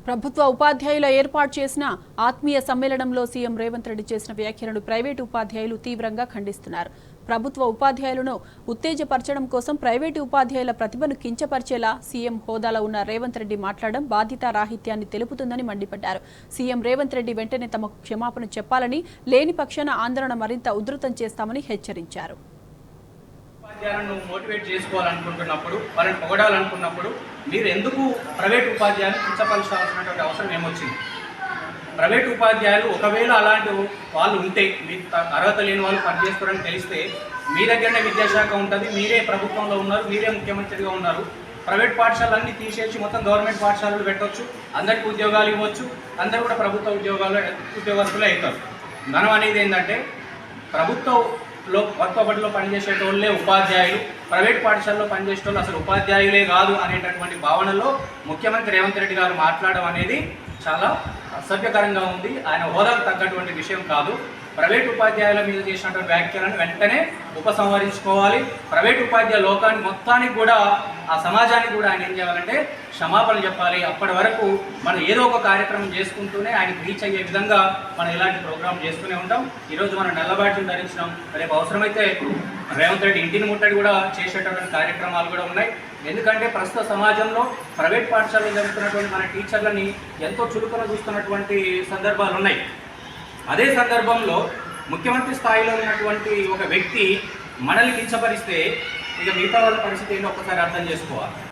ప్రభుత్వ ఉపాధ్యాయుల ఏర్పాటు చేసిన ఆత్మీయ సమ్మేళనంలో సీఎం రేవంత్ రెడ్డి చేసిన వ్యాఖ్యలను ప్రైవేటు ఉపాధ్యాయులు తీవ్రంగా ఖండిస్తున్నారు. ప్రభుత్వ ఉపాధ్యాయులను ఉత్తేజపరచడం కోసం ప్రైవేటు ఉపాధ్యాయుల ప్రతిభను కించపరిచేలా సీఎం హోదాలో ఉన్న రేవంత్ రెడ్డి మాట్లాడడం బాధ్యతారాహిత్యాన్ని తెలుపుతుందని మండిపడ్డారు. సీఎం రేవంత్ రెడ్డి వెంటనే తమకు క్షమాపణ చెప్పాలని, లేని పక్షాన ఆందోళన మరింత ఉధృతం చేస్తామని హెచ్చరించారు. ఉపాధ్యాయులను మోటివేట్ చేసుకోవాలనుకుంటున్నప్పుడు, వాళ్ళని పొగడాలనుకున్నప్పుడు మీరు ఎందుకు ప్రైవేట్ ఉపాధ్యాయులు కించపరచాల్సినటువంటి అవసరం ఏమొచ్చింది? ప్రైవేట్ ఉపాధ్యాయులు ఒకవేళ అలాంటి వాళ్ళు ఉంటే, మీకు అర్హత లేని వాళ్ళు పనిచేస్తారని తెలిస్తే మీ దగ్గరనే విద్యాశాఖ ఉంటుంది, మీరే ప్రభుత్వంలో ఉన్నారు, మీరే ముఖ్యమంత్రిగా ఉన్నారు. ప్రైవేట్ పాఠశాలన్నీ తీసేసి మొత్తం గవర్నమెంట్ పాఠశాలలు పెట్టవచ్చు, అందరికీ ఉద్యోగాలు ఇవ్వచ్చు, అందరూ కూడా ప్రభుత్వ ఉద్యోగస్తులే అవుతారు. మనం అనేది ఏంటంటే ప్రభుత్వంలో కొత్తబడిలో పనిచేసేటోళ్ళే ఉపాధ్యాయులు, ప్రైవేట్ పాఠశాలలో పనిచేసేటోళ్ళు అసలు ఉపాధ్యాయులే కాదు అనేటటువంటి భావనలో ముఖ్యమంత్రి రేవంత్ రెడ్డి గారు మాట్లాడడం అనేది చాలా అసభ్యకరంగా ఉంది. ఆయన హోదాకు తగ్గటువంటి విషయం కాదు. ప్రైవేట్ ఉపాధ్యాయుల మీద చేసినటువంటి వ్యాఖ్యలను వెంటనే ఉపసంహరించుకోవాలి. ప్రైవేట్ ఉపాధ్యాయ లోకానికి మొత్తానికి కూడా, ఆ సమాజానికి కూడా ఆయన ఏం చేయాలంటే క్షమాపణలు చెప్పాలి. అప్పటి వరకు మనం ఏదో ఒక కార్యక్రమం చేసుకుంటూనే ఆయనకు రీచ్ అయ్యే విధంగా మనం ఇలాంటి ప్రోగ్రాం చేస్తూనే ఉంటాం. ఈరోజు మనం నల్ల బ్యాడ్జ్లు ధరించినాం, రేపు అవసరమైతే రేవంత్ రెడ్డి ఇంటిని ముట్టడి కూడా చేసేటటువంటి కార్యక్రమాలు కూడా ఉన్నాయి. ఎందుకంటే ప్రస్తుత సమాజంలో ప్రైవేట్ పాఠశాలలో జరుగుతున్నటువంటి మన టీచర్లని ఎంతో చురుకున చూస్తున్నటువంటి సందర్భాలు ఉన్నాయి. అదే సందర్భంలో ముఖ్యమంత్రి స్థాయిలో ఉన్నటువంటి ఒక వ్యక్తి మనల్ని కించపరిస్తే ఇక మిగతా వాళ్ళ పరిస్థితి ఏంటో ఒక్కసారి అర్థం చేసుకోవాలి.